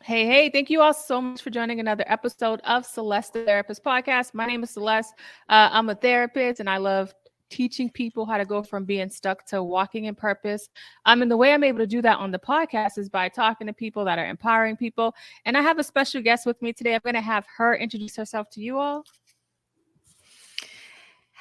Hey, thank you all so much for joining another episode of Celeste the Therapist podcast. My name is Celeste. I'm a therapist and I love teaching people how to go from being stuck to walking in purpose. And the way I'm able to do that on the podcast is by talking to people that are empowering people. And I have a special guest with me today. I'm going to have her introduce herself to you all.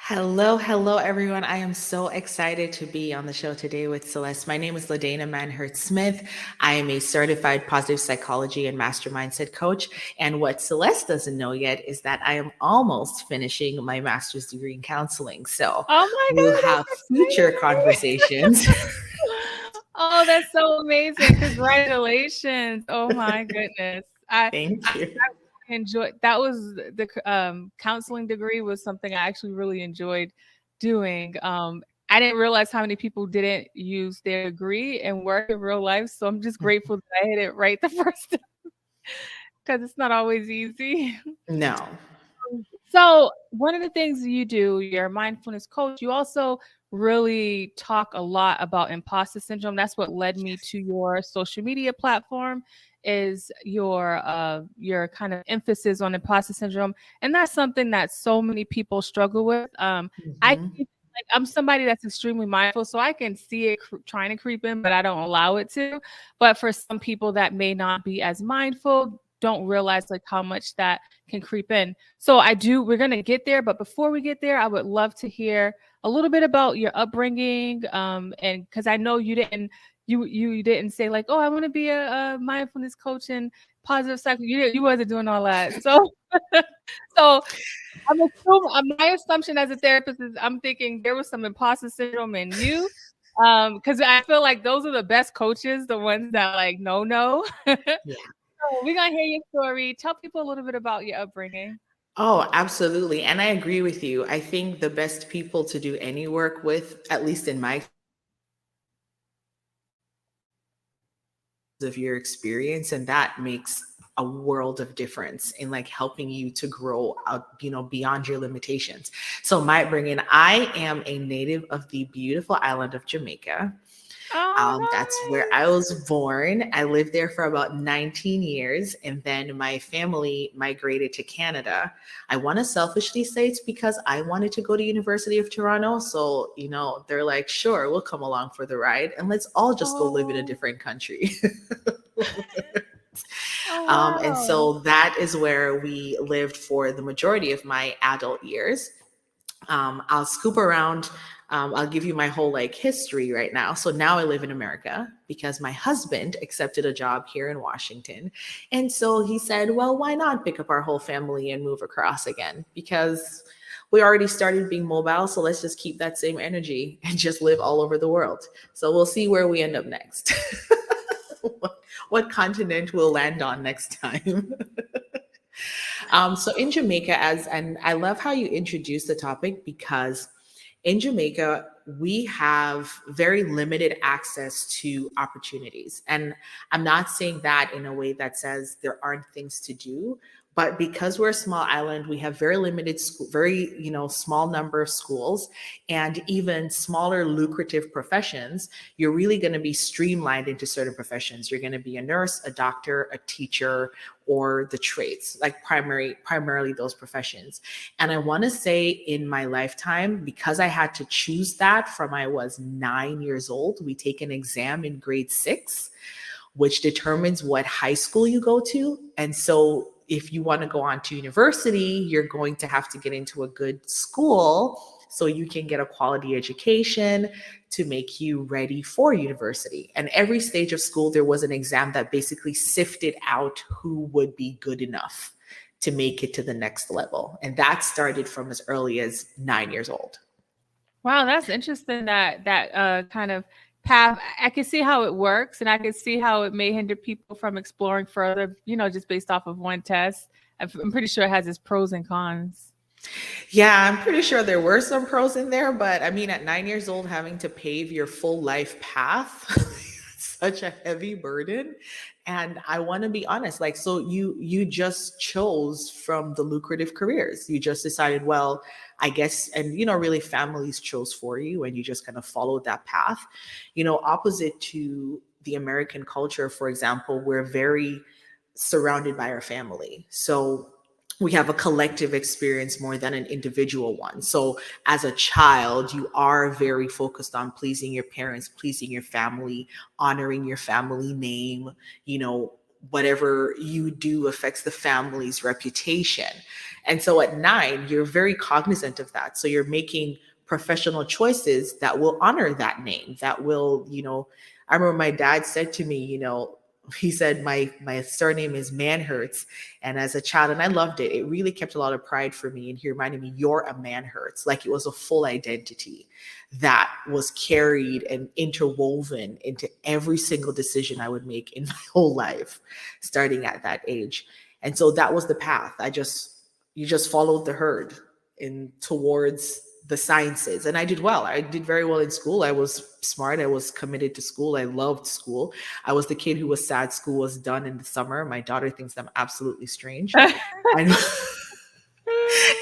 Hello, everyone. I am so excited to be on the show today with Celeste. My name is La-Dana Manhertz-Smith. I am a certified positive psychology and master mindset coach. And what Celeste doesn't know yet is that I am almost finishing my master's degree in counseling. So Oh my we'll God, have future conversations. Oh, that's so amazing. Congratulations. Oh my goodness. Thank you. Enjoyed that was the counseling degree was something I actually really enjoyed doing. I didn't realize how many people didn't use their degree and work in real life. So I'm just grateful that I hit it right the first time because it's not always easy. No. So one of the things you do, you're a mindfulness coach, you also really talk a lot about imposter syndrome. That's what led me to your social media platform is your kind of emphasis on imposter syndrome. And that's something that so many people struggle with. I'm somebody that's extremely mindful, so I can see it trying to creep in, but I don't allow it to. But for some people that may not be as mindful, don't realize like how much that can creep in. So we're going to get there. But before we get there, I would love to hear a little bit about your upbringing. And because I know you didn't say like, oh, I want to be a mindfulness coach and positive psych. You wasn't doing all that. So, so my assumption as a therapist is I'm thinking there was some imposter syndrome in you. Because I feel like those are the best coaches, the ones that like, no. Yeah. So we're going to hear your story. Tell people a little bit about your upbringing. Oh, absolutely. And I agree with you. I think the best people to do any work with, at least in my of your experience, and that makes a world of difference in like helping you to grow out, beyond your limitations. So my upbringing, I am a native of the beautiful island of Jamaica. Oh, That's where I was born. I lived there for about 19 years, and then my family migrated to Canada. I want to selfishly say it's because I wanted to go to University of Toronto. So, they're like, sure, we'll come along for the ride, and let's all just go live in a different country. And wow. so that is where we lived for the majority of my adult years. I'll scoop around. I'll give you my whole history right now. So now I live in America because my husband accepted a job here in Washington. And so he said, well, why not pick up our whole family and move across again? Because we already started being mobile. So let's just keep that same energy and just live all over the world. So we'll see where we end up next. what continent we'll land on next time. So in Jamaica, and I love how you introduced the topic because in Jamaica, we have very limited access to opportunities. And I'm not saying that in a way that says there aren't things to do, but because we're a small island, we have very limited, small number of schools and even smaller lucrative professions. You're really going to be streamlined into certain professions. You're going to be a nurse, a doctor, a teacher, or the trades, like primarily those professions. And I want to say in my lifetime, because I had to choose that from I was 9 years old, we take an exam in grade 6, which determines what high school you go to. And so if you want to go on to university, you're going to have to get into a good school so you can get a quality education to make you ready for university. And every stage of school, there was an exam that basically sifted out who would be good enough to make it to the next level. And that started from as early as 9 years old. Wow, that's interesting that kind of path. I can see how it works and I can see how it may hinder people from exploring further, just based off of one test. I'm pretty sure it has its pros and cons. Yeah, I'm pretty sure there were some pros in there, but I mean, at 9 years old, having to pave your full life path, such a heavy burden. And I want to be honest, so you just chose from the lucrative careers. You just decided, well, I guess, and really families chose for you and you just kind of followed that path. Opposite to the American culture, for example, we're very surrounded by our family. So we have a collective experience more than an individual one. So as a child, you are very focused on pleasing your parents, pleasing your family, honoring your family name. You know, whatever you do affects the family's reputation. And so at 9, you're very cognizant of that. So you're making professional choices that will honor that name, that will, you know, I remember my dad said to me, you know, he said my surname is Manhertz, and as a child, and I loved it. It really kept a lot of pride for me. And he reminded me, "You're a Manhertz," like it was a full identity that was carried and interwoven into every single decision I would make in my whole life, starting at that age. And so that was the path. You just followed the herd in towards the sciences. And I did well. I did very well in school. I was smart. I was committed to school. I loved school. I was the kid who was sad school was done in the summer. My daughter thinks I'm absolutely strange. and,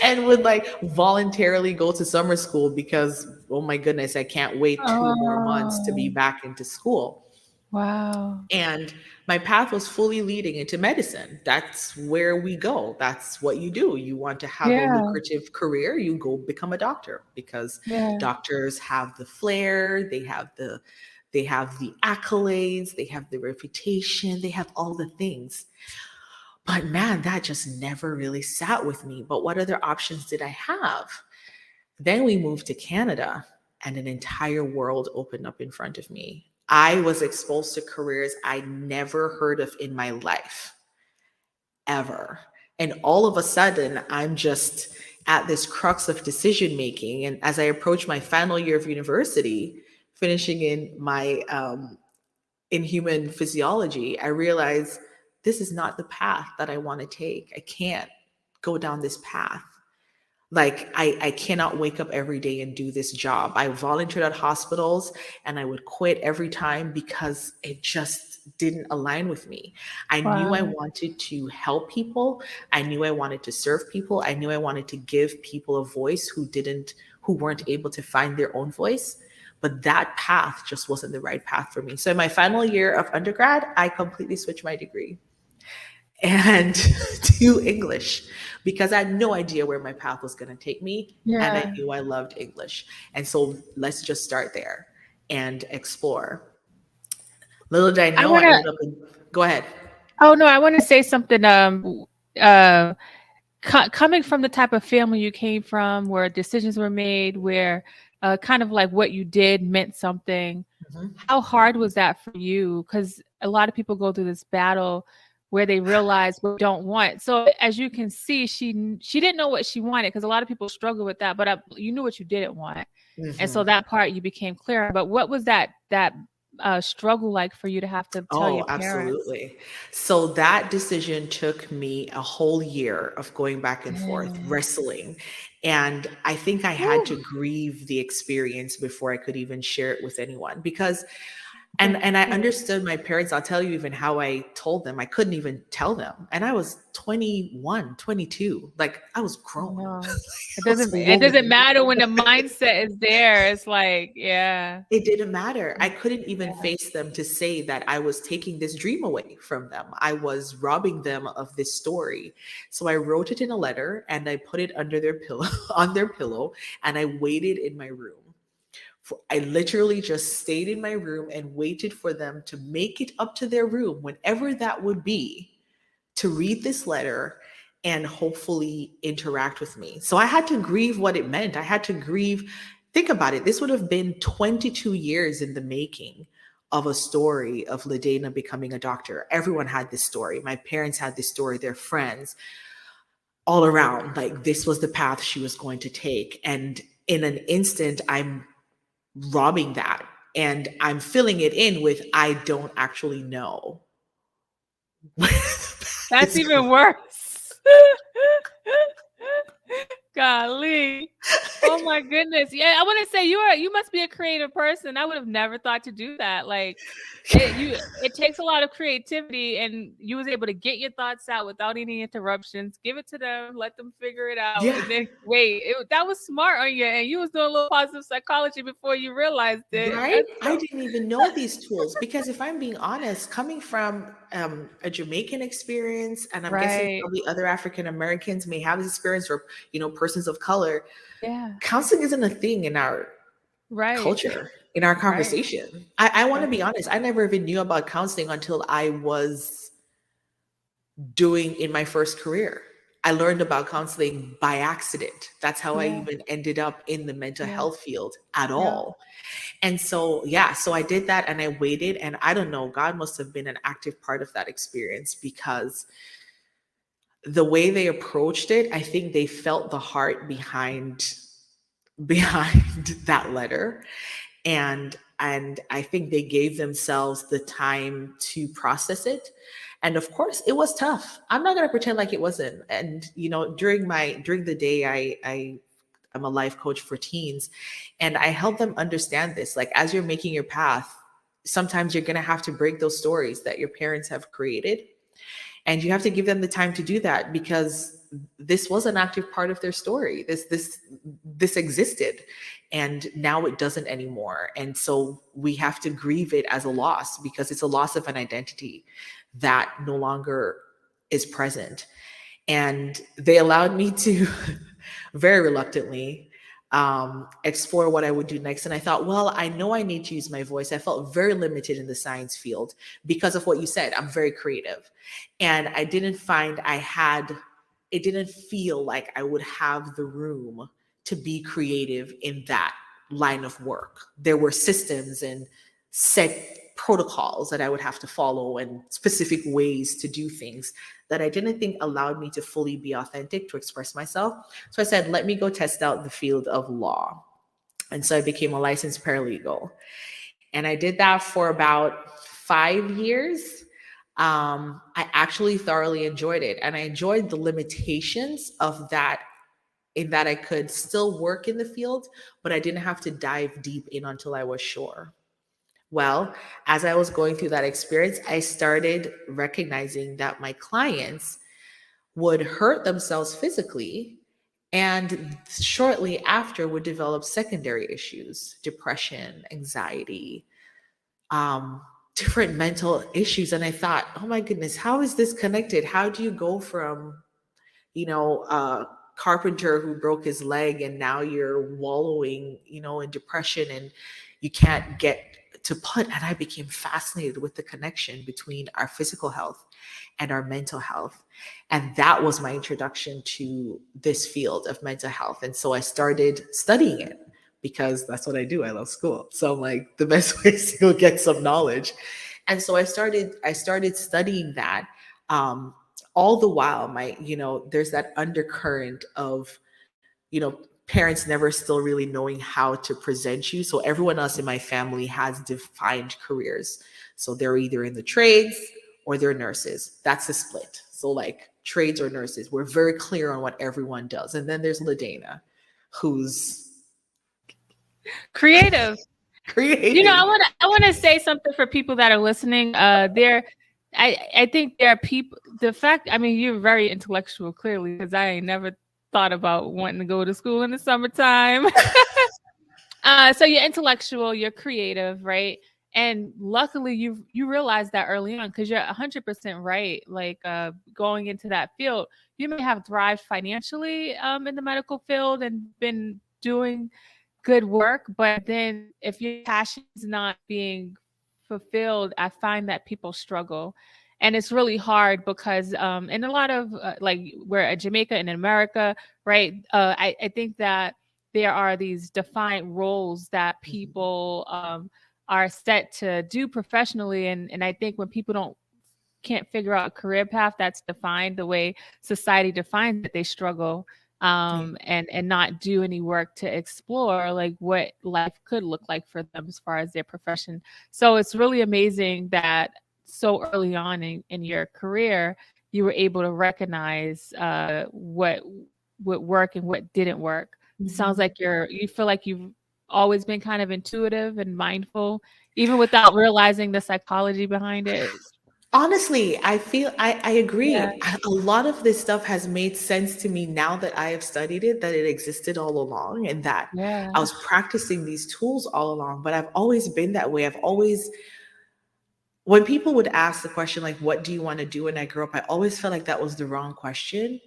and would like voluntarily go to summer school because, oh my goodness, I can't wait 2 more months to be back into school. Wow. And my path was fully leading into medicine. That's where we go. That's what you do. You want to have a lucrative career, you go become a doctor, because doctors have the flair, they have the accolades, they have the reputation, they have all the things. But man, that just never really sat with me. But what other options did I have? Then we moved to Canada and an entire world opened up in front of me. I was exposed to careers I never heard of in my life, ever. And all of a sudden, I'm just at this crux of decision making. And as I approach my final year of university, finishing in my in human physiology, I realized this is not the path that I want to take. I can't go down this path. Like I cannot wake up every day and do this job. I volunteered at hospitals and I would quit every time because it just didn't align with me. I knew I wanted to help people. I knew I wanted to serve people. I knew I wanted to give people a voice who weren't able to find their own voice. But that path just wasn't the right path for me. So in my final year of undergrad, I completely switched my degree and to English, because I had no idea where my path was going to take me. And I knew I loved English. And so let's just start there and explore. Little did I know, I ended up in, go ahead. Oh, no, I want to say something. Coming from the type of family you came from, where decisions were made, where kind of like what you did meant something. Mm-hmm. How hard was that for you? Because a lot of people go through this battle where they realize what they don't want. So as you can see, she didn't know what she wanted, because a lot of people struggle with that, but you knew what you didn't want. Mm-hmm. And so that part you became clear. But what was that struggle like for you to have to tell your parents? Absolutely. So that decision took me a whole year of going back and forth, wrestling. And I think I had to grieve the experience before I could even share it with anyone, because and I understood my parents. I'll tell you even how I told them. I couldn't even tell them. And I was 21, 22. Like I was grown. It doesn't matter when the mindset is there. It's like, it didn't matter. I couldn't even face them to say that I was taking this dream away from them. I was robbing them of this story. So I wrote it in a letter and I put it under their pillow, on their pillow, and I waited in my room. I literally just stayed in my room and waited for them to make it up to their room, whenever that would be, to read this letter and hopefully interact with me. So I had to grieve what it meant. I had to grieve. Think about it. This would have been 22 years in the making of a story of La-Dana becoming a doctor. Everyone had this story. My parents had this story, their friends, all around. Like this was the path she was going to take. And in an instant, I'm robbing that, and I'm filling it in with I don't actually know. That's even worse. Golly. Oh my goodness. Yeah, I want to say you must be a creative person. I would have never thought to do that. Like it takes a lot of creativity, and you was able to get your thoughts out without any interruptions. Give it to them, let them figure it out, Yeah. and then wait. That was smart on you, and you was doing a little positive psychology before you realized it. Right? That's I didn't even know these tools because if I'm being honest, coming from a Jamaican experience, and I'm guessing right. probably other African Americans may have this experience, or persons of color, Yeah. counseling isn't a thing in our Right. culture, in our Right. conversation. I want to Right. be honest. I never even knew about counseling until I was doing in my first career. I learned about counseling by accident. That's how I Yeah. even ended up in the mental Yeah. health field at Yeah. all. And so, yeah, so I did that and I waited. And I don't know, God must have been an active part of that experience because the way they approached it, I think they felt the heart behind that letter. And I think they gave themselves the time to process it. And of course it was tough. I'm not going to pretend like it wasn't. And during the day, I'm a life coach for teens, and I help them understand this. Like, as you're making your path, sometimes you're going to have to break those stories that your parents have created, and you have to give them the time to do that because this was an active part of their story. This existed, and now it doesn't anymore. And so we have to grieve it as a loss because it's a loss of an identity that no longer is present. And they allowed me to very reluctantly explore what I would do next. And I thought, well, I know I need to use my voice. I felt very limited in the science field because of what you said. I'm very creative. And I didn't find it didn't feel like I would have the room to be creative in that line of work. There were systems and set protocols that I would have to follow and specific ways to do things that I didn't think allowed me to fully be authentic, to express myself. So I said, let me go test out the field of law. And so I became a licensed paralegal. And I did that for about 5 years. I actually thoroughly enjoyed it. And I enjoyed the limitations of that, in that I could still work in the field, but I didn't have to dive deep in until I was sure. Well, as I was going through that experience, I started recognizing that my clients would hurt themselves physically and shortly after would develop secondary issues, depression, anxiety, um, different mental issues. And I thought, oh my goodness, how is this connected? How do you go from, a carpenter who broke his leg and now you're wallowing, in depression and you can't get to put. And I became fascinated with the connection between our physical health and our mental health. And that was my introduction to this field of mental health. And so I started studying it because that's what I do. I love school. So I'm like, the best way is to go get some knowledge. And so I started studying that. All the while, there's that undercurrent of, parents never still really knowing how to present you. So everyone else in my family has defined careers. So they're either in the trades or they're nurses. That's the split. So like trades or nurses, we're very clear on what everyone does. And then there's La-Dana, who's Creative. creative. I want to say something for people that are listening. I think there are people. The fact, I mean, you're very intellectual, clearly, because I ain't never thought about wanting to go to school in the summertime. So you're intellectual, you're creative, right? And luckily, you realize that early on because you're 100% right. Like going into that field, you may have thrived financially in the medical field and been doing good work, but then if your passion is not being fulfilled, I find that people struggle. And it's really hard because in a lot of like we're at Jamaica and in America, right? I think that there are these defined roles that Mhm. people are set to do professionally. And I think when people can't figure out a career path that's defined the way society defines it, they struggle Yeah. and not do any work to explore like what life could look like for them as far as their profession. So it's really amazing that so early on in your career, you were able to recognize would work and what didn't work. Sounds Mhm. like you feel like you've always been kind of intuitive and mindful, even without realizing the psychology behind it. Honestly, I Yeah, agree. A lot of this stuff has made sense to me now that I have studied it, that it existed all along and that yeah, I was practicing these tools all along. But I've always been that way. I've always, when people would ask the question, like, what do you want to do when I grow up? I always felt like that was the wrong question.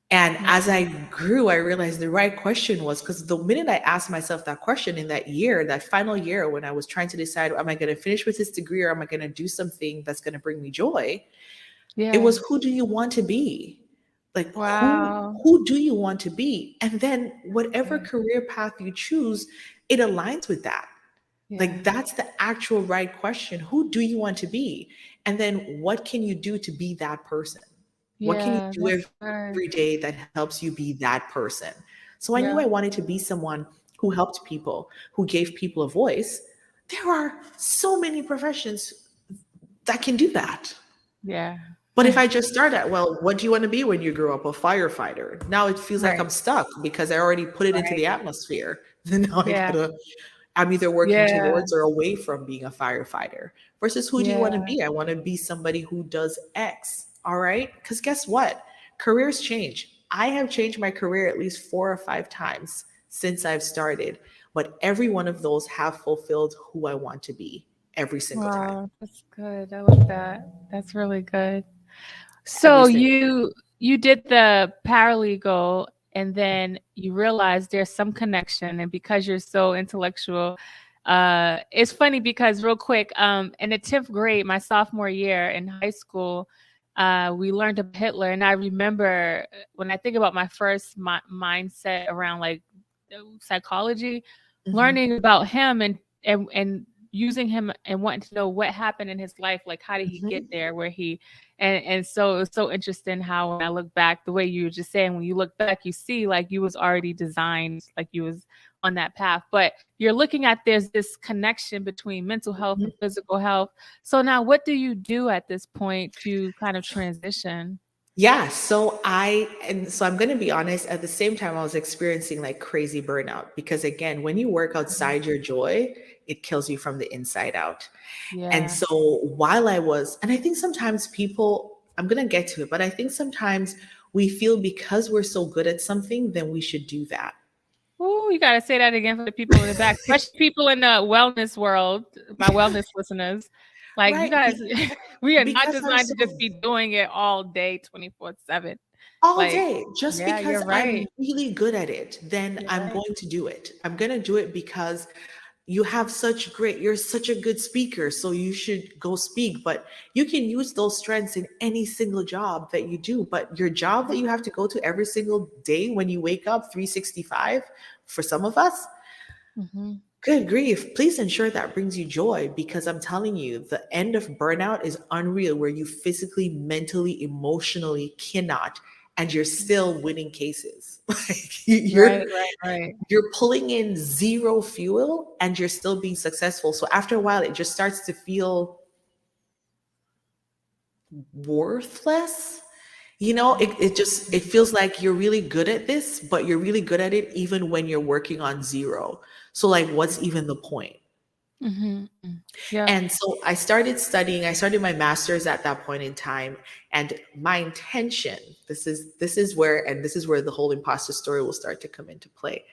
And yeah, as I grew, I realized the right question was, because the minute I asked myself that question in that year, that final year, when I was trying to decide, am I going to finish with this degree or am I going to do something that's going to bring me joy? It yeah. was, who do you want to be? Like, Wow. who do you want to be? And then whatever Yeah, career path you choose, it aligns with that. yeah, Like, that's the actual right question. Who do you want to be? And then what can you do to be that person? What can you yeah. do That's every day good. that helps you be that person? So I knew I Yeah, wanted to be someone who helped people, who gave people a voice. There are so many professions that can do that. yeah. But if I just start at, well, what do you want to be when you grow up? A firefighter. Now it feels like Right, I'm stuck because I already put it into right. the atmosphere. Then now Yeah, I'm either working yeah, towards or away from being a firefighter. Versus, who do you want to yeah. be? I want to be somebody who does X. All right. Because guess what? Careers change. I have changed my career at least 4 or 5 times since I've started, but every one of those have fulfilled who I want to be every single time. Wow, that's good. I like that. That's really good. Every So single. you did the paralegal and then you realized there's some connection, and because you're so intellectual, it's funny because real quick, in the 10th grade, my sophomore year in high school, we learned about Hitler, and I remember when I think about my first mindset around like psychology, Mhm. learning about him and using him and wanting to know what happened in his life, like how did he get Mhm. there where he and so it was so interesting how when I look back, the way you were just saying, when you look back, you see like you was already designed, like you was on that path. But you're looking at there's this connection between mental health Mhm. and physical health. So now what do you do at this point to kind of transition? Yeah, so I'm going to be honest, at the same time I was experiencing like crazy burnout because again, when you work Mhm. outside your joy, it kills you from the inside out. And Yeah. so while I was, and I think sometimes people, I'm going to get to it, but I think sometimes we feel because we're so good at something, then we should do that. Ooh, you gotta say that again for the people in the back, especially people in the wellness world, my wellness listeners. Like you Right? guys, we are not Because I'm designed so to just be doing it all day, 24/7. all Like, day, just yeah, because you're I'm right. really good at it, then You're I'm right. going to do it. I'm going to do it because you're such a good speaker, so you should go speak. But you can use those strengths in any single job that you do. But your job that you have to go to every single day when you wake up, 365, for some of us, Mhm. good grief, please ensure that brings you joy because I'm telling you, the end of burnout is unreal where you physically, mentally, emotionally cannot, and you're still winning cases. Like Right, right, right. you're pulling in zero fuel and you're still being successful. So after a while, it just starts to feel worthless. It feels like you're really good at this, but you're really good at it even when you're working on zero. So like, what's even the point? Mhm. Yep. And so I started studying. I started my master's at that point in time. And my intention, this is where the whole imposter story will start to come into play.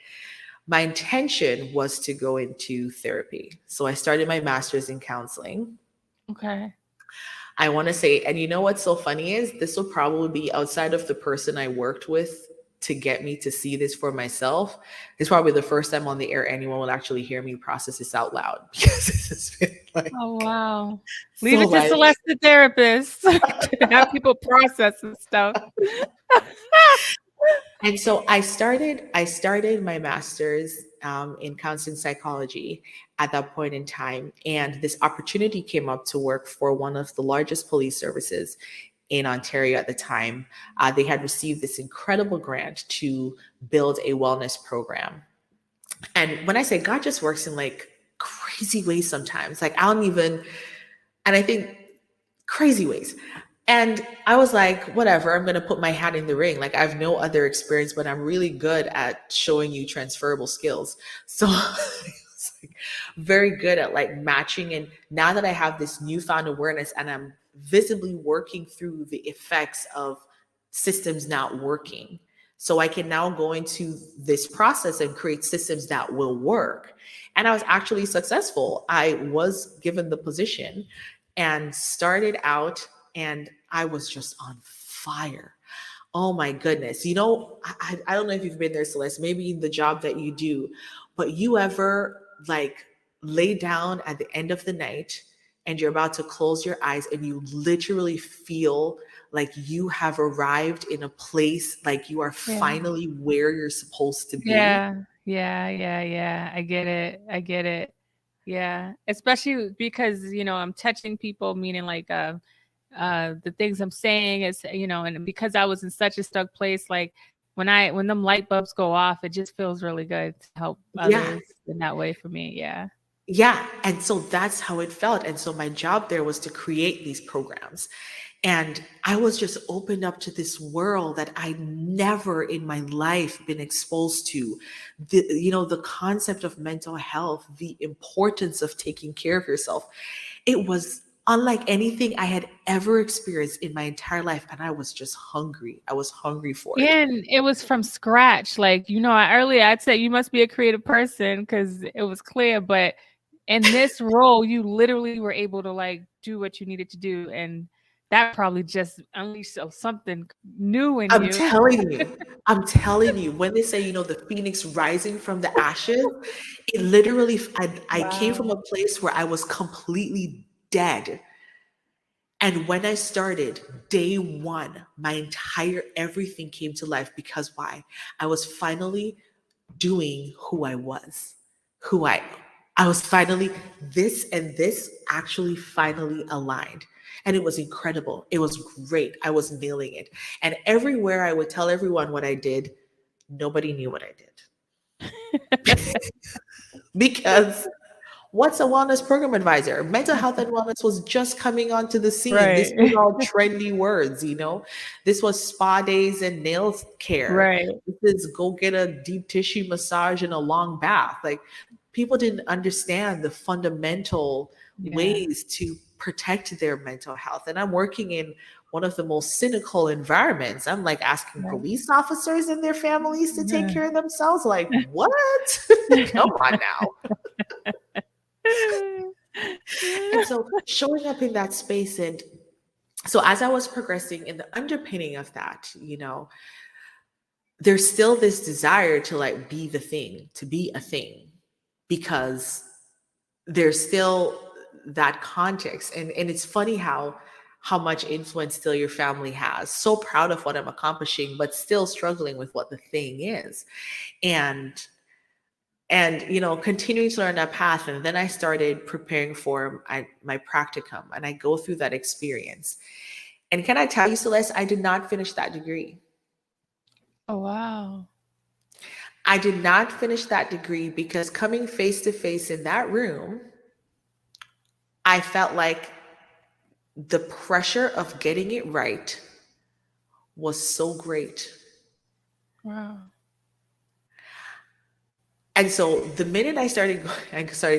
My intention was to go into therapy. So I started my master's in counseling. Okay. I want to say, and you know what's so funny is this will probably be outside of the person I worked with to get me to see this for myself. It's probably the first time on the air anyone will actually hear me process this out loud because this has been like Oh, wow. Leave so it to like. Celeste the Therapist to have people process and stuff. And so I started my master's in counseling psychology at that point in time, and this opportunity came up to work for one of the largest police services in Ontario at the time. They had received this incredible grant to build a wellness program. And when I say God just works in like crazy ways sometimes, like I don't even, and I think crazy ways. And I was like, whatever, I'm going to put my hat in the ring. Like, I have no other experience, but I'm really good at showing you transferable skills. So it's like very good at like matching. And now that I have this newfound awareness and I'm visibly working through the effects of systems not working, so I can now go into this process and create systems that will work. And I was actually successful. I was given the position and started out, and I was just on fire. Oh my goodness. You know, I don't know if you've been there, Celeste, maybe in the job that you do, but you ever like lay down at the end of the night and you're about to close your eyes and you literally feel like you have arrived in a place, like you are Yeah. finally where you're supposed to be? Yeah. Yeah. Yeah. Yeah. I get it. I get it. Yeah. Especially because, I'm touching people, meaning like the things I'm saying is, and because I was in such a stuck place, like when them light bulbs go off, it just feels really good to help Yeah. others in that way for me. Yeah. Yeah. And so that's how it felt. And so my job there was to create these programs. And I was just opened up to this world that I never in my life been exposed to. The concept of mental health, the importance of taking care of yourself. It was unlike anything I had ever experienced in my entire life. And I was just hungry. I was hungry for it. And it was from scratch. Like, earlier I'd say you must be a creative person because it was clear, but in this role, you literally were able to like do what you needed to do. And that probably just unleashed something new in I'm you. telling you, I'm telling you, when they say, the phoenix rising from the ashes, it literally, I came from a Wow. place where I was completely dead. And when I started day one, my entire everything came to life because why? I was finally doing who I was, who I was finally this and this actually finally aligned. And it was incredible. It was great. I was nailing it. And everywhere I would tell everyone what I did, nobody knew what I did. Because what's a wellness program advisor? Mental health and wellness was just coming onto the scene. This was Right. all trendy words. This was spa days and nail care. Right. This is go get a deep tissue massage and a long bath. Like people didn't understand the fundamental Yeah. ways to protect their mental health. And I'm working in one of the most cynical environments. I'm like asking Right. police officers and their families to take Yeah. care of themselves. Like, what? Come on now. And so showing up in that space, and so as I was progressing in the underpinning of that, there's still this desire to like be the thing, to be a thing, because there's still that context. And it's funny how much influence still your family has. So proud of what I'm accomplishing, but still struggling with what the thing is. And continuing to learn that path. And then I started preparing for my practicum, and I go through that experience. And can I tell you, Celeste, I did not finish that degree. Oh, wow. I did not finish that degree because coming face to face in that room, I felt like the pressure of getting it right was so great. Wow. And so the minute I started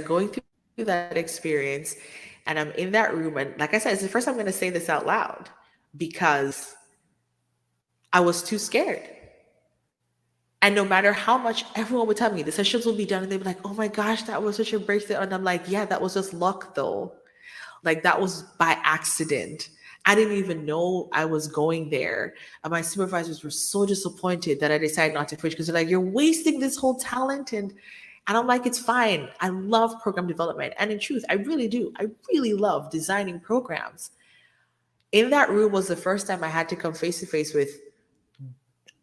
going through that experience, and I'm in that room, and like I said, it's the first time I'm going to say this out loud because I was too scared. And no matter how much everyone would tell me the sessions will be done, and they'd be like, "Oh my gosh, that was such a breakthrough," and I'm like, "Yeah, that was just luck, though. Like that was by accident. I didn't even know I was going there." And my supervisors were so disappointed that I decided not to finish because they're like, "You're wasting this whole talent." And I'm like, "It's fine. I love program development. And in truth, I really do. I really love designing programs." In that room was the first time I had to come face to face with,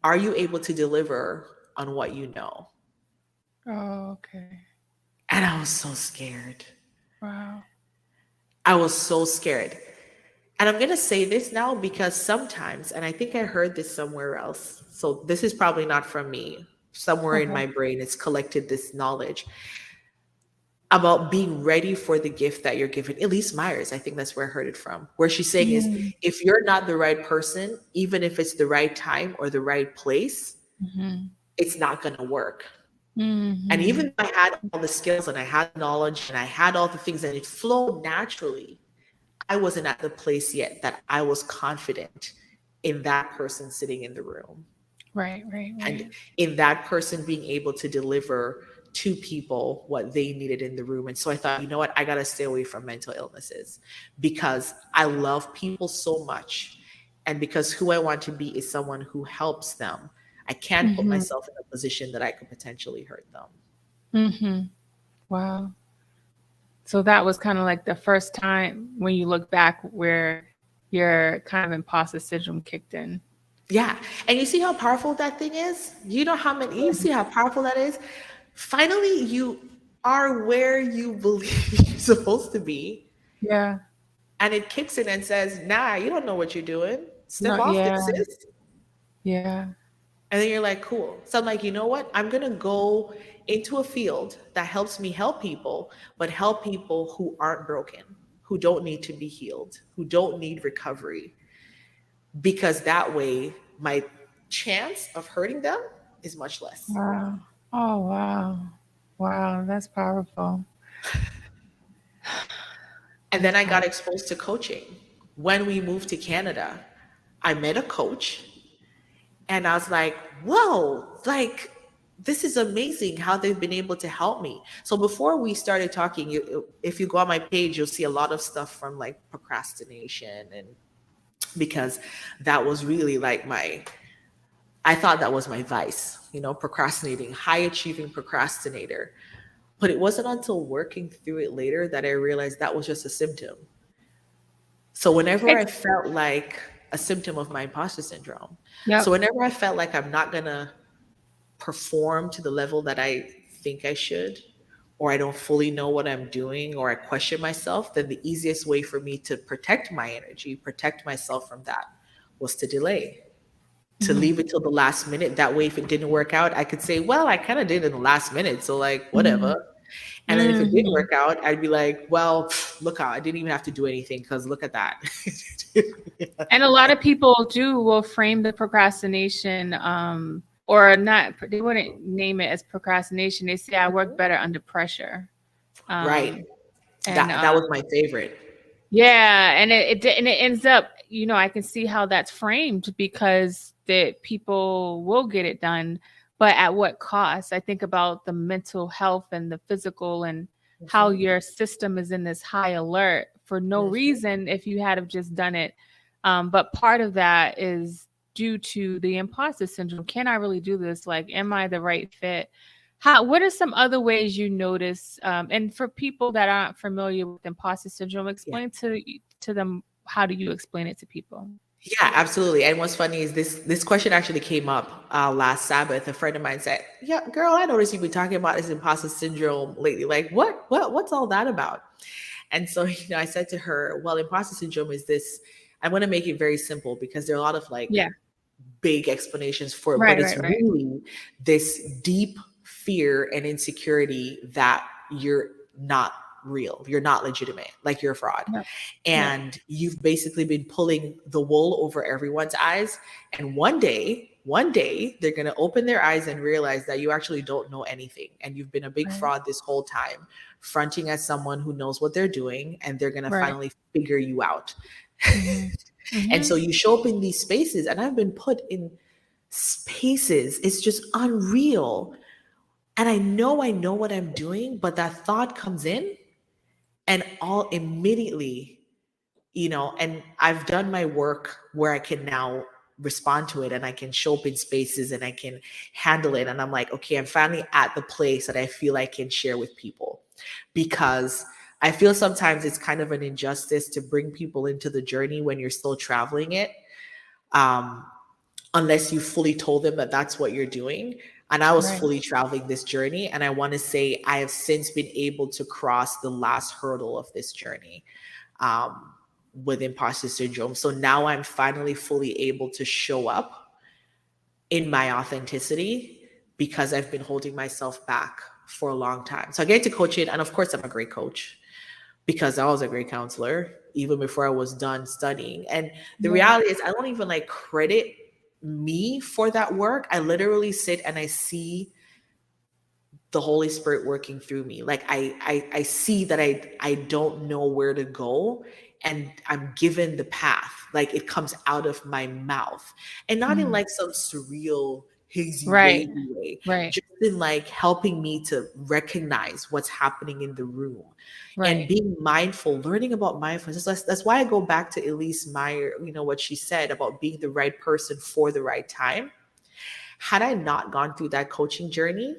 are you able to deliver on what you know? Oh, okay. And I was so scared. Wow. I was so scared. And I'm going to say this now because sometimes, and I think I heard this somewhere else, so this is probably not from me, somewhere in Okay. my brain, it's collected this knowledge. about being ready for the gift that you're given. Elise Myers, I think that's where I heard it from, where she's saying is, Mm. if you're not the right person, even if it's the right time or the right place, Mhm. it's not going to work. And even Mhm. though I had all the skills and I had knowledge and I had all the things and it flowed naturally, I wasn't at the place yet that I was confident in that person sitting in the room Right, right, and right. in that person being able to deliver to people what they needed in the room. And so I thought, you know what, I got to stay away from mental illnesses because I love people so much. And because who I want to be is someone who helps them. I can't put Mhm. myself in a position that I could potentially hurt them. Mhm. Wow. So that was kind of like the first time when you look back where your kind of imposter syndrome kicked in. Yeah. And you see how powerful that thing is? You know how many, you see how powerful that is? Finally, you are where you believe you're supposed to be. Yeah. And it kicks in and says, nah, you don't know what you're doing. Step No, off yeah. this, sis. Yeah. And then you're like, cool. So I'm like, you know what? I'm going to go into a field that helps me help people, but help people who aren't broken, who don't need to be healed, who don't need recovery. Because that way, my chance of hurting them is much less. Wow. Oh, wow. Wow, that's powerful. And That's then I got powerful. exposed to coaching. When we moved to Canada, I met a coach and I was like, whoa, like, this is amazing how they've been able to help me. So before we started talking, if you go on my page, you'll see a lot of stuff from like procrastination. And because that was really like I thought that was my vice, procrastinating, high achieving procrastinator. But it wasn't until working through it later that I realized that was just a symptom. So whenever It, I felt like a symptom of my imposter syndrome, so yep. whenever I felt like I'm not going to perform to the level that I think I should, or I don't fully know what I'm doing, or I question myself, then the easiest way for me to protect my energy, protect myself from that, was to delay, to Mhm. leave it till the last minute. That way, if it didn't work out, I could say, well, I kind of did in the last minute. So, like, Mhm. whatever. And then if it didn't Mhm. work out, I'd be like, well, look how I didn't even have to do anything because look at that. And a lot of people will frame the procrastination, or not, they wouldn't name it as procrastination. They say I work better under pressure. Right. Um, and That was my favorite. Yeah, and and it ends up, I can see how that's framed because that people will get it done, but at what cost? I think about the mental health and the physical and how Mhm, your system is in this high alert for no mhm. reason if you had have just done it. But part of that is due to the imposter syndrome. Can I really do this? Like, am I the right fit? What are some other ways you notice? And for people that aren't familiar with imposter syndrome, Yeah. explain to them, how do you explain it to people? Yeah, absolutely. And what's funny is this question actually came up last Sabbath. A friend of mine said, "Yeah, girl, I noticed you've been talking about this imposter syndrome lately. Like, what's all that about?" And so, I said to her, "Well, imposter syndrome is this. I'm going to make it very simple because there are a lot of like Yeah, big explanations for it, but right, it's right, right, really this deep fear and insecurity that you're not real, you're not legitimate, like you're a fraud. yep, yep, And you've basically been pulling the wool over everyone's eyes. And one day, they're going to open their eyes and realize that you actually don't know anything. And you've been a big right, fraud this whole time, fronting as someone who knows what they're doing. And they're going to right. finally figure you out." Mm-hmm. And Mm-hmm. so you show up in these spaces, and I've been put in spaces. It's just unreal. And I know what I'm doing, but that thought comes in and all immediately, and I've done my work where I can now respond to it and I can show up in spaces and I can handle it. And I'm like, okay, I'm finally at the place that I feel I can share with people because I feel sometimes it's kind of an injustice to bring people into the journey when you're still traveling it. Um, unless you fully told them that that's what you're doing. And I was Right. fully traveling this journey. And I want to say I have since been able to cross the last hurdle of this journey um, with imposter syndrome. So now I'm finally fully able to show up in my authenticity because I've been holding myself back for a long time. So I get to coaching, and of course I'm a great coach because I was a great counselor even before I was done studying. And the reality is I don't even like credit me for that work. I literally sit and I see the Holy Spirit working through me. Like I see that I don't know where to go, and I'm given the path. Like it comes out of my mouth, and not in like some surreal hazy Right. wavy way, Right. just in like helping me to recognize what's happening in the room and Right. being mindful, learning about mindfulness. That's why I go back to Elise Meyer, what she said about being the right person for the right time. Had I not gone through that coaching journey,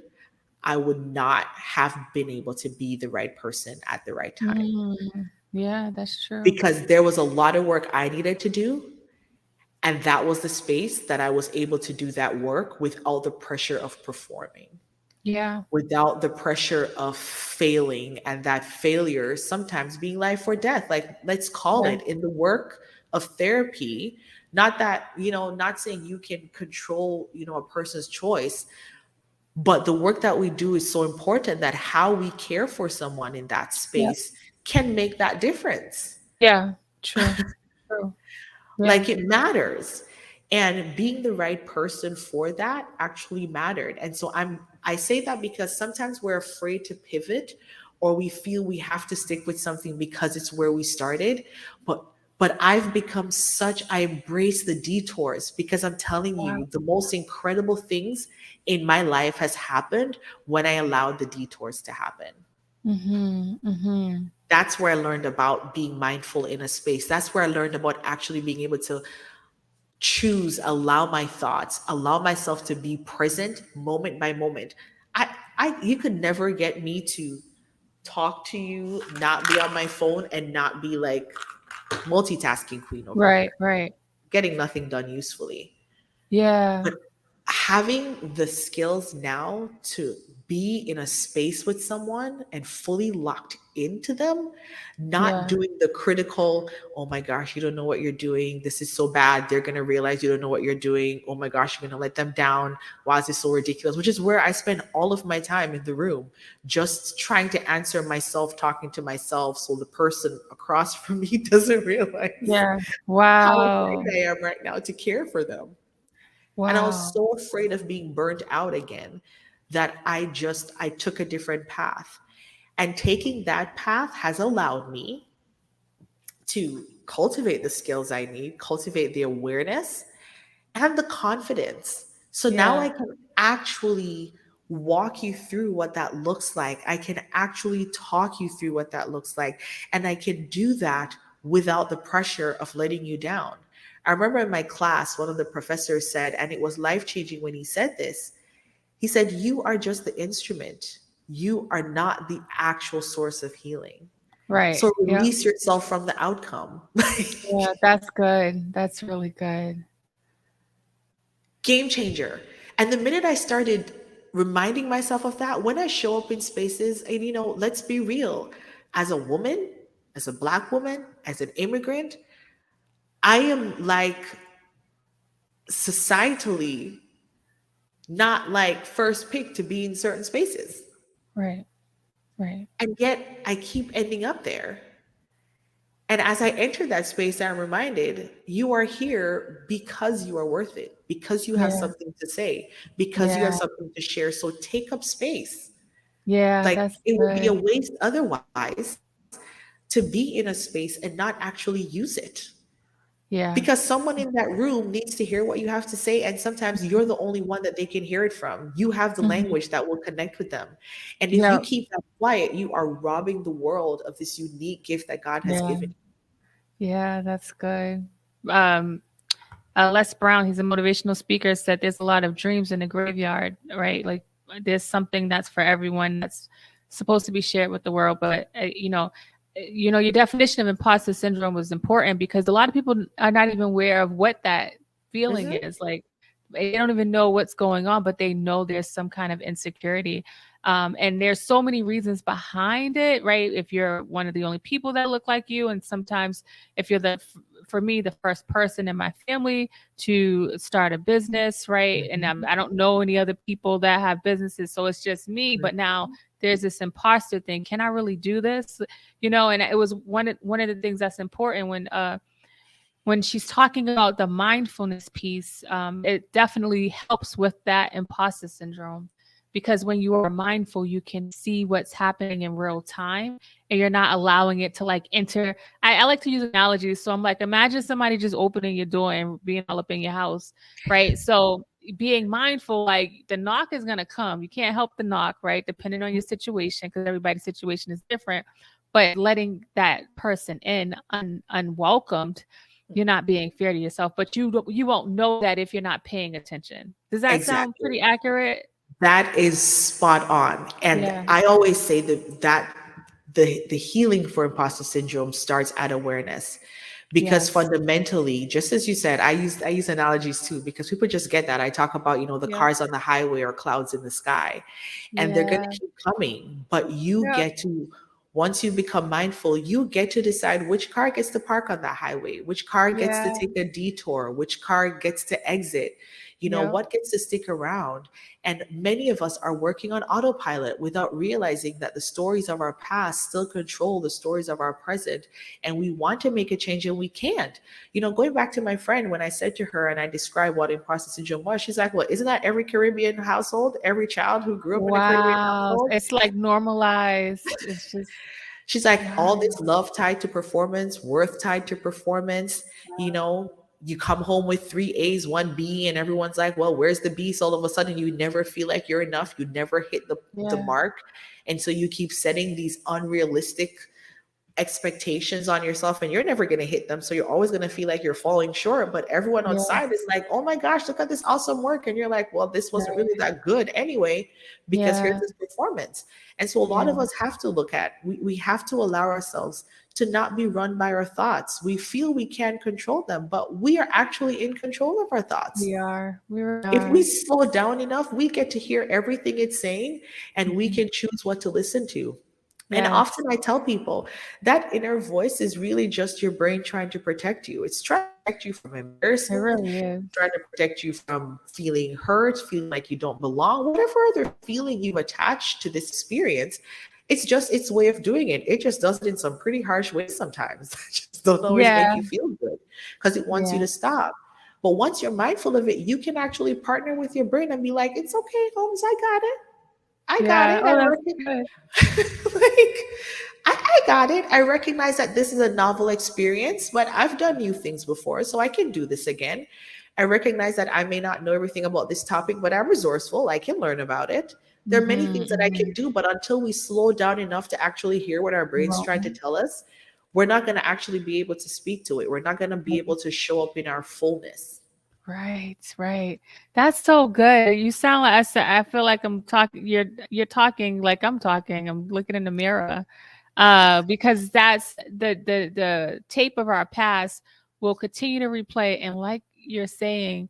I would not have been able to be the right person at the right time, Yeah, that's true. because there was a lot of work I needed to do. And that was the space that I was able to do that work without the pressure of performing, Yeah. without the pressure of failing, and that failure sometimes being life or death. Like, let's call Yeah. it in the work of therapy. Not that, not saying you can control, a person's choice, but the work that we do is so important that how we care for someone in that Yeah. space can make that difference. Yeah. True. True. Yeah. Like it matters. And being the right person for that actually mattered. And so I say that because sometimes we're afraid to pivot, or we feel we have to stick with something because it's where we started. But I've become I embrace the detours, because I'm telling Wow. you, the most incredible things in my life has happened when I allowed the detours to happen. That's where I learned about being mindful in a space. That's where I learned about actually being able to allow my thoughts, allow myself to be present moment by moment. You could never get me to talk to you, not be on my phone, and not be like multitasking queen over Right. here, Right. getting nothing done usefully. Yeah. But having the skills now to be in a space with someone and fully locked into them, not Yeah. doing the critical, oh my gosh, you don't know what you're doing. This is so bad. They're going to realize you don't know what you're doing. Oh my gosh, you're going to let them down. Why is this so ridiculous? Which is where I spend all of my time in the room, just trying to answer myself, talking to myself, so the person across from me doesn't realize Yeah. how Wow. afraid I am right now to care for them. And I was Wow. so afraid of being burnt out again that I took a different path. And taking that path has allowed me to cultivate the skills I need, cultivate the awareness and the confidence. So now Yeah. I can actually walk you through what that looks like. I can actually talk you through what that looks like. And I can do that without the pressure of letting you down. I remember in my class, one of the professors said, and it was life changing when he said this. He said, "You are just the instrument. You are not the actual source of healing. Right. So Yeah. release yourself from the outcome." Yeah. That's good. That's really good. Game changer. And the minute I started reminding myself of that, when I show up in spaces, and let's be real, as a woman, as a Black woman, as an immigrant, I am like societally not like first pick to be in certain spaces. Right. Right. And yet I keep ending up there. And as I enter that space, I'm reminded you are here because you are worth it, because you have Yeah. something to say, because you have Yeah. something to share. So take up space. Yeah. Like That's it would be a good. waste otherwise to be in a space and not actually use it. Yeah. Because someone in that room needs to hear what you have to say. And sometimes you're the only one that they can hear it from. You have the Mhm. language that will connect with them. And if you Yeah. keep that quiet, you are robbing the world of this unique gift that God has Yeah. given you. Yeah. That's good. Um, Les Brown, he's a motivational speaker, said there's a lot of dreams in the graveyard, right? Like there's something that's for everyone that's supposed to be shared with the world. But your definition of imposter syndrome was important because a lot of people are not even aware of what that feeling Mhm. is. Like they don't even know what's going on, but they know there's some kind of insecurity. And there's so many reasons behind it, right? If you're one of the only people that look like you, and sometimes if you're the for me, the first person in my family to start a business, right? And Mhm. I don't know any other people that have businesses, so it's just me. But now there's this imposter thing. Can I really do this? And it was one of the things that's important when she's talking about the mindfulness piece. It definitely helps with that imposter syndrome, because when you are mindful, you can see what's happening in real time, and you're not allowing it to like enter. I like to use analogies. So I'm like, imagine somebody just opening your door and being all up in your house, right? So being mindful, like the knock is going to come. You can't help the knock, right? Depending on your situation, because everybody's situation is different. But letting that person in unwelcomed, you're not being fair to yourself, but you won't know that if you're not paying attention. Does that sound Exactly. pretty accurate? That is spot on. And Yeah. I always say that the healing for imposter syndrome starts at awareness. Because Yes. fundamentally, just as you said, I use analogies too, because people just get that. I talk about, the Yep. cars on the highway or clouds in the sky, and they're gonna Yeah. keep coming. But you Yep. get to, once you become mindful, you get to decide which car gets to park on that highway, which car gets to Yeah. take a detour, which car gets to exit, Yep. what gets to stick around. And many of us are working on autopilot without realizing that the stories of our past still control the stories of our present. And we want to make a change and we can't. Going back to my friend, when I said to her and I described what imposter syndrome was, she's like, well, isn't that every Caribbean household, every child who grew up in a Caribbean Wow. household? It's like normalized. It's just, She's like, all wow. this love tied to performance, worth tied to performance, you know, you come home with three A's, one B, and everyone's like, well, where's the B? So all of a sudden you never feel like you're enough. You never hit the Yeah. mark. And so you keep setting these unrealistic expectations on yourself and you're never going to hit them. So you're always going to feel like you're falling short. But everyone Yeah. outside is like, oh my gosh, look at this awesome work. And you're like, well, this wasn't Right. really that good anyway, because here's Yeah. this performance. And so a lot of Yeah. us have to look at, we have to allow ourselves to not be run by our thoughts. We feel we can control them, but we are actually in control of our thoughts. We are. We really If we are. slow down enough, we get to hear everything it's saying and we Mhm. can choose what to listen to. And Yes. often I tell people that inner voice is really just your brain trying to protect you. It's trying to protect you from It embarrassment, really is. trying to protect you from feeling hurt, feeling like you don't belong, whatever other feeling you've attached to this experience. It's just its way of doing it. It just does it in some pretty harsh ways sometimes. That just don't always make Yeah. you feel good because it wants you Yeah. to stop. But once you're mindful of it, you can actually partner with your brain and be like, it's okay, Holmes, I got it. I got Yeah. it. Oh, I that's reckon good. like I got it. I recognize that this is a novel experience, but I've done new things before, so I can do this again. I recognize that I may not know everything about this topic, but I'm resourceful. I can learn about it. There are many Mhm. things that I can Mhm. do, but until we slow down enough to actually hear what our brain's trying to Well, tell us, we're not going to actually be able to speak to it. We're not going to be able to show up in our fullness. right, right. That's so good. You sound like I said. I feel like I'm talking. You're talking like I'm talking. I'm looking in the mirror, because that's the tape of our past will continue to replay. And like you're saying,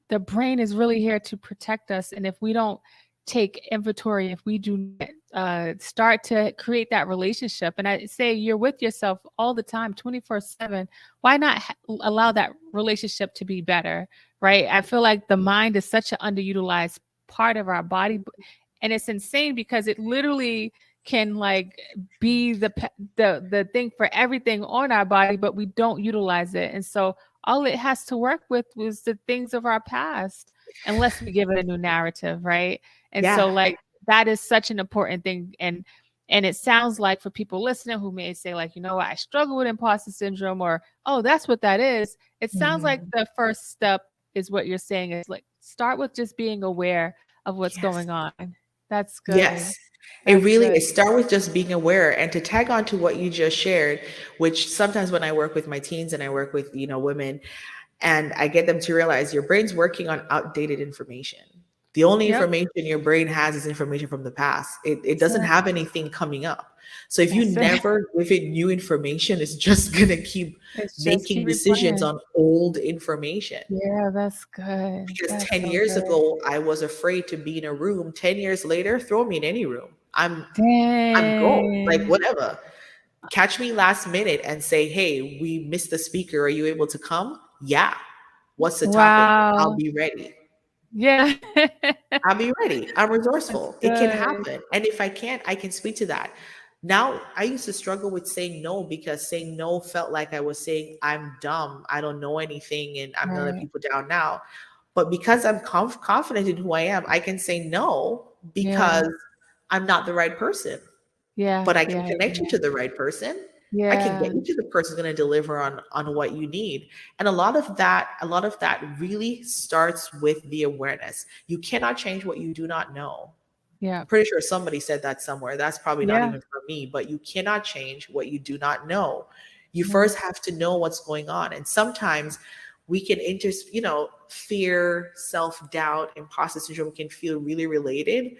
the brain is really here to protect us. And if we don't take inventory, if we do not start to create that relationship, and I say you're with yourself all the time, 24/7, why not allow that relationship to be better? Right. I feel like the mind is such an underutilized part of our body. And it's insane because it literally can like be the thing for everything on our body, but we don't utilize it. And so all it has to work with was the things of our past, unless we give it a new narrative, right? And Yeah. so like that is such an important thing. And it sounds like for people listening who may say like, you know what, I struggle with imposter syndrome, or oh, that's what that is. It sounds like Mhm. the first step is what you're saying is like start with just being aware of what's Yes. going on. That's good. Yes, it That's really good. is. Start with just being aware and to tag on to what you just shared, which sometimes when I work with my teens and I work with, women, and I get them to realize your brain's working on outdated information. The only Yep. information your brain has is information from the past. It That's doesn't it. have anything coming up. So if you That's it. never give it new information, it's just going to keep It's just making keep decisions replaying. on old information. Yeah, that's good. Because That's 10 so years good. ago, I was afraid to be in a room. 10 years later, throw me in any room. I'm grown. Like Dang. whatever. catch me last minute and say, hey, we missed the speaker. Are you able to come? Yeah. What's the topic? I'll Wow. be ready. Yeah. I'll be ready. I'm That's resourceful. It can good. happen. And if I can't, I can speak to that. Now, I used to struggle with saying no because saying no felt like I was saying, I'm dumb. I don't know anything and I'm going to let Right. people down now. But because I'm confident in who I am, I can say no Yeah. because I'm not the right person. Yeah. But I can Yeah. connect you to the right person. I can Yeah. get you to the person who's going to deliver on what you need. And a lot of that really starts with the awareness. You cannot change what you do not know. Yeah. I'm pretty sure somebody said that somewhere. That's probably not Yeah. even for me, but you cannot change what you do not know. You Yeah. first have to know what's going on. And sometimes we can fear, self-doubt, imposter syndrome can feel really related.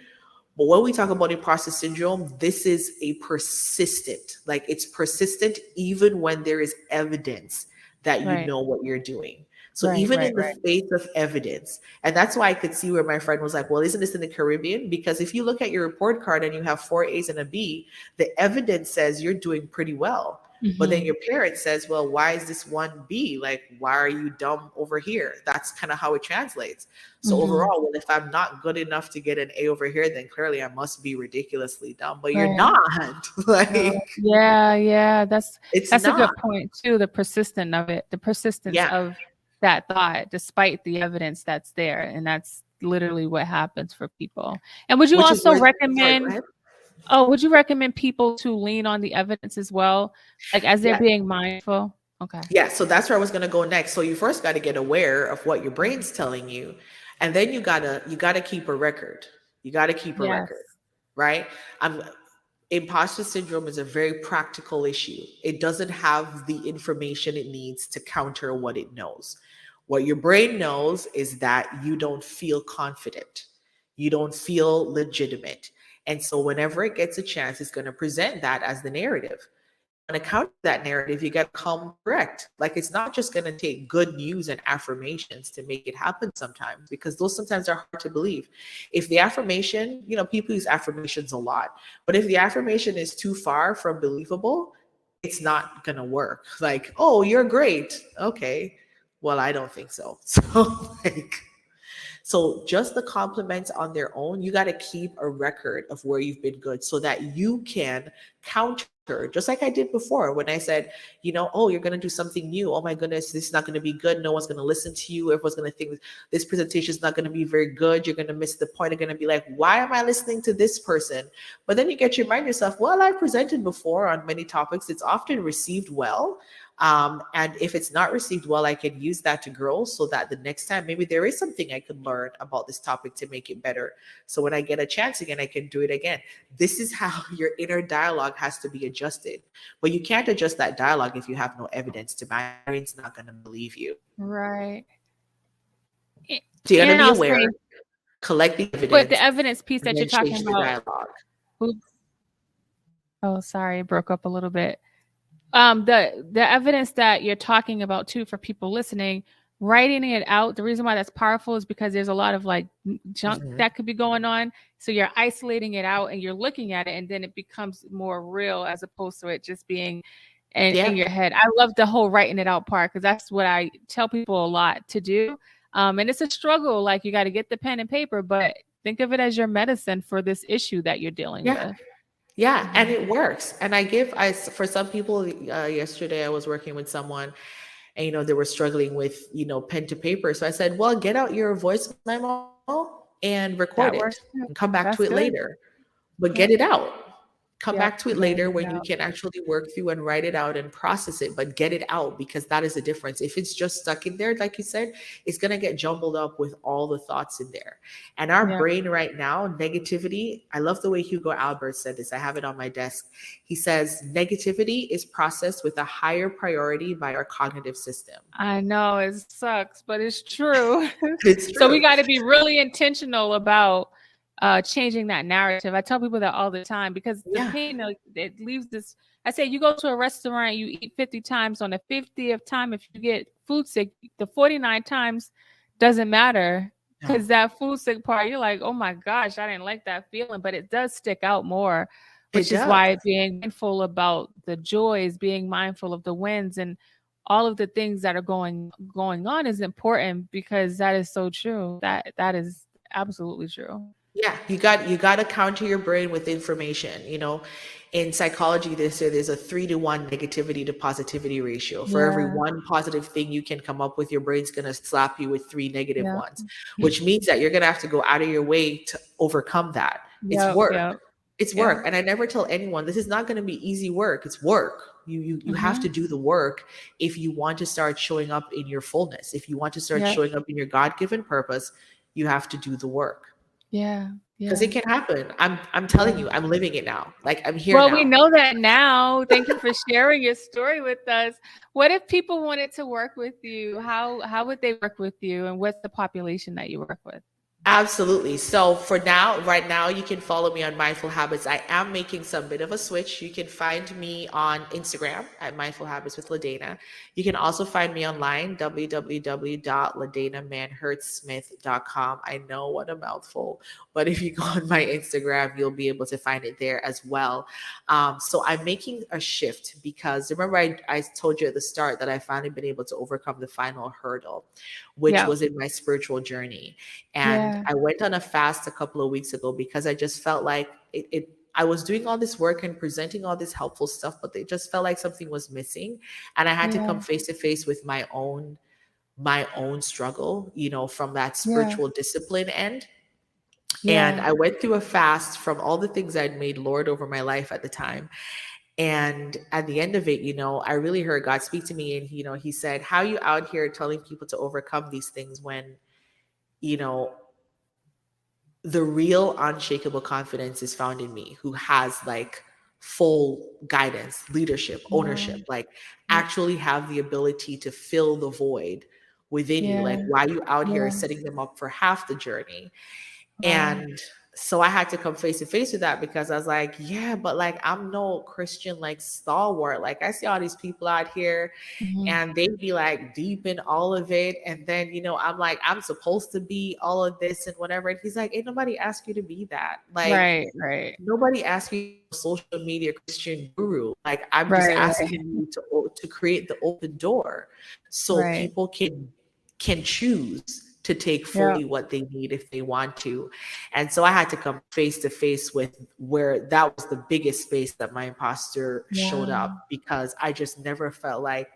But when we talk about imposter syndrome, this is a persistent, like it's persistent even when there is evidence that you Right. know what you're doing. So Right. even Right. in the Right. face of evidence, and that's why I could see where my friend was like, well, isn't this in the Caribbean? Because if you look at your report card and you have 4 A's and a B, the evidence says you're doing pretty well. But then Mm-hmm. your parent says, well, why is this one B? Like, why are you dumb over here? That's kind of how it translates. So Mm-hmm. overall, well, if I'm not good enough to get an A over here, then clearly I must be ridiculously dumb. But you're Right. not. Right. Like, Yeah. Yeah. it's That's a good not. point too. The persistence Yeah. of that thought, despite the evidence that's there, and that's literally what happens for people. And would you Which is also where, sorry, go recommend? ahead. Oh, would you recommend people to lean on the evidence as well, like as they're Yeah. being mindful? Okay. Yeah. So that's where I was gonna go next. So you first got to get aware of what your brain's telling you. And then you gotta keep a record. You gotta keep a record, Yes. right? I'm Imposter syndrome is a very practical issue. It doesn't have the information it needs to counter what it knows. What your brain knows is that you don't feel confident, you don't feel legitimate. And so, whenever it gets a chance, it's going to present that as the narrative. On account of that narrative, you got to come correct. Like it's not just going to take good news and affirmations to make it happen sometimes, because those sometimes are hard to believe. If the affirmation, people use affirmations a lot, but if the affirmation is too far from believable, it's not going to work. Like, oh, you're great. Okay. Well, I don't think so. So, so just the compliments on their own, you got to keep a record of where you've been good so that you can counter, just like I did before when I said, oh, you're going to do something new. Oh my goodness, this is not going to be good. No one's going to listen to you. Everyone's going to think this presentation is not going to be very good. You're going to miss the point. You're going to be like, why am I listening to this person? But then you get to remind yourself, well, I've presented before on many topics. It's often received well. And if it's not received well, I can use that to grow so that the next time maybe there is something I could learn about this topic to make it better. So when I get a chance again, I can do it again. This is how your inner dialogue has to be adjusted. But you can't adjust that dialogue if you have no evidence to back. My brain's not going to believe you. Right. So you got to And be I'll aware, say, collect the but the evidence, evidence piece and that you're then talking change the about. dialogue. Oops. Oh, sorry, it broke up a little bit. The evidence that you're talking about too, for people listening, writing it out, the reason why that's powerful is because there's a lot of like junk Mhm. that could be going on. So you're isolating it out and you're looking at it, and then it becomes more real as opposed to it just being in Yeah. your head. I love the whole writing it out part, because that's what I tell people a lot to do. And it's a struggle. Like you got to get the pen and paper, but think of it as your medicine for this issue that you're dealing Yeah. with. Yeah, and Mhm. it works. And for some people, yesterday I was working with someone, and they were struggling with pen to paper. So I said, well, get out your voice memo and record That it works too. and come back to That's it good. later, but get Yep. it out. Come Yep. back to it later Getting it when you out. can actually work through and write it out and process it, but get it out, because that is the difference. If it's just stuck in there, like you said, it's going to get jumbled up with all the thoughts in there. And our Yep. brain right now, negativity, I love the way Hugo Albert said this. I have it on my desk. He says, negativity is processed with a higher priority by our cognitive system. I know it sucks, but it's true. It's So we true. got to be really intentional about changing that narrative. I tell people that all the time, because the Yeah. pain, it leaves this. I say, you go to a restaurant, you eat 50 times. On the 50th time, if you get food sick, the 49 times doesn't matter, No. because that food sick part, you're like, oh my gosh, I didn't like that feeling, but it does stick out more It which is does. why being mindful about the joys, being mindful of the wins and all of the things that are going on is important, because that is so true. That is absolutely true. Yeah, you got to counter your brain with information. In psychology, they say there's a 3-to-1 negativity to positivity ratio. For every Yeah. one positive thing you can come up with, your brain's going to slap you with three negative Yeah. ones, which means that you're going to have to go out of your way to overcome that. It's Yep. work. Yep. It's Yep. work. And I never tell anyone this is not going to be easy work. It's work. You have to Mhm. do the work if you want to start showing up in your fullness. If you want to start Yep. showing up in your God-given purpose, you have to do the work. Yeah. Because it Yeah. can happen. I'm Yeah. telling you, I'm living it now. Like I'm here Well, we now. know that now. Thank you for sharing your story with us. What if people wanted to work with you? How would they work with you, and what's the population that you work with? Absolutely. So for now, right now, you can follow me on Mindful Habits. I am making some bit of a switch. You can find me on Instagram at Mindful Habits with La-Dana. You can also find me online, www.La-Dana Manhertz-Smith.com. I know, what a mouthful, but if you go on my Instagram, you'll be able to find it there as well. So I'm making a shift because remember, I told you at the start that I finally been able to overcome the final hurdle, which Yeah. was in my spiritual journey. And Yeah. I went on a fast a couple of weeks ago because I just felt like I was doing all this work and presenting all this helpful stuff, but it just felt like something was missing. And I had to come Yeah. face to face with my own struggle, from that Yeah. spiritual discipline end. And Yeah. I went through a fast from all the things I'd made Lord over my life at the time. And at the end of it, I really heard God speak to me. And, he said, how you out here telling people to overcome these things when, you know, the real unshakable confidence is found in me, who has like full guidance, leadership, ownership, Wow. like Yeah. actually have the ability to fill the void within you. Yeah. Like, why are you out here Yeah. setting them up for half the journey? Wow. And so I had to come face to face with that because I was like, yeah, but like I'm no Christian like stalwart. Like I see all these people out here Mhm. and they'd be like deep in all of it. And then, I'm like, I'm supposed to be all of this and whatever. And he's like, ain't nobody asked you to be that. Like, Right. Right. nobody asked you to be a social media Christian guru. Like, I'm just Right. Right. asking you to create the open door so Right. people can choose to take Yeah. fully what they need if they want to. And so I had to come face to face with where that was the biggest space that my imposter showed Wow. up, because I just never felt like,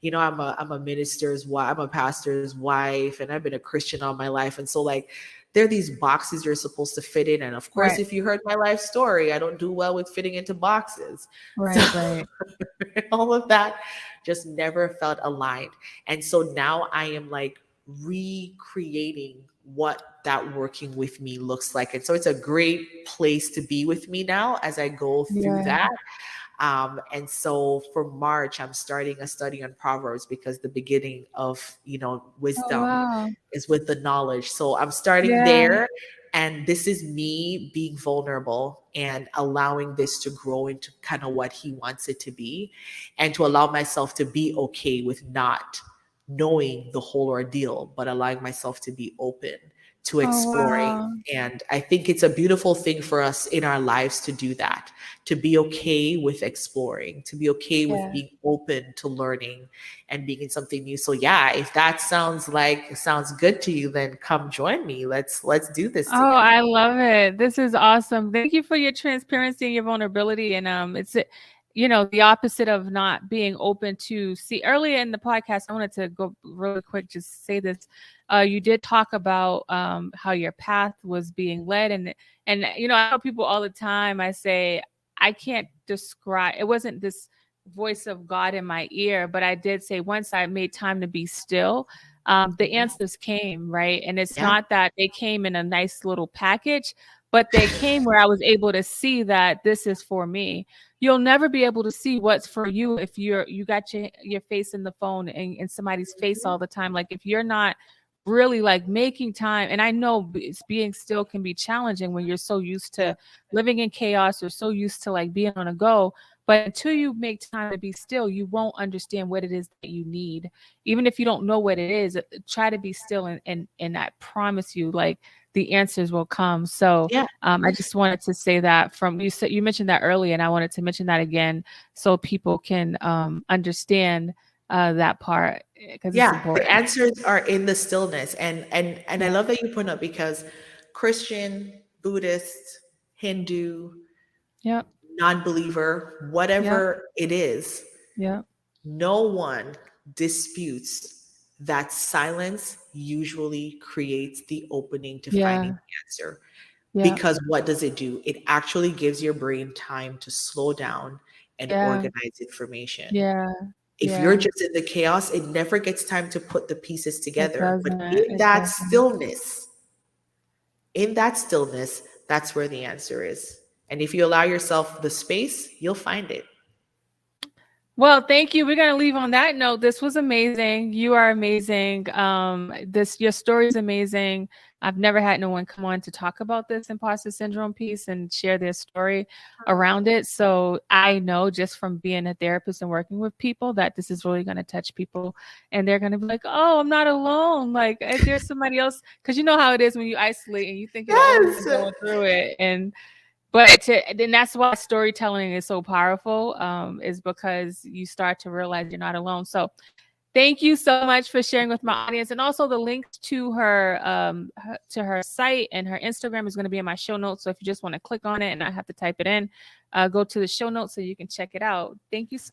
I'm a minister's wife, I'm a pastor's wife, and I've been a Christian all my life. And so like there are these boxes you're supposed to fit in. And of course, Right. if you heard my life story, I don't do well with fitting into boxes. So Right. Right. all of that just never felt aligned. And so now I am like recreating what that working with me looks like. And so it's a great place to be with me now as I go through Yeah. that. And so for March, I'm starting a study on Proverbs because the beginning of, Oh, wisdom wow. is with the knowledge. So I'm starting Yeah. there. And this is me being vulnerable and allowing this to grow into kind of what he wants it to be, and to allow myself to be okay with not knowing the whole ordeal, but allowing myself to be open to Oh, exploring. wow. And I think it's a beautiful thing for us in our lives to do that, to be okay with exploring, to be okay with Yeah. being open to learning and being in something new. So yeah, if that sounds good to you, then come join me. Let's do this Oh, together. I love it. This is awesome. Thank you for your transparency and your vulnerability. And it's the opposite of not being open to see. Earlier in the podcast, I wanted to go really quick, just say this. You did talk about how your path was being led, and I tell people all the time. I say I can't describe. It wasn't this voice of God in my ear, but I did say once I made time to be still, the answers came, right? And it's Yeah. not that they came in a nice little package, but they came where I was able to see that this is for me. You'll never be able to see what's for you if you got your face in the phone and in somebody's face all the time. Like if you're not really like making time, and I know being still can be challenging when you're so used Yeah. to living in chaos or so used to like being on a go. But until you make time to be still, you won't understand what it is that you need. Even if you don't know what it is, try to be still, and I promise you, like the answers will come. So Yeah. I just wanted to say that from you said, you mentioned that earlier, and I wanted to mention that again so people can understand that part because it's Yeah, the important. answers are in the stillness. And I Yeah. love that you point out, because Christian, Buddhist, Hindu, Yep. non-believer, Yep. whatever it is, Yep. no one disputes that silence usually creates the opening to finding Yeah. the answer. Yep. Because what does it do? It actually gives your brain time to slow down and Yeah. organize information. Yeah. If you're Yeah. just in the chaos, it never gets time to put the pieces It together. But doesn't. It doesn't. in that stillness, that's where the answer is. And if you allow yourself the space, you'll find it. Well, thank you. We're going to leave on that note. This was amazing. You are amazing. Your story is amazing. I've never had no one come on to talk about this imposter syndrome piece and share their story around it. So I know just from being a therapist and working with people that this is really going to touch people, and they're going to be like, "Oh, I'm not alone. Like there's somebody else." Because you know how it is when you isolate and you think you're the only one Yes. going through it, then that's why storytelling is so powerful, is because you start to realize you're not alone. So thank you so much for sharing with my audience. And also the links to to her site and her Instagram is going to be in my show notes. So if you just want to click on it and not have to type it in, go to the show notes so you can check it out. Thank you so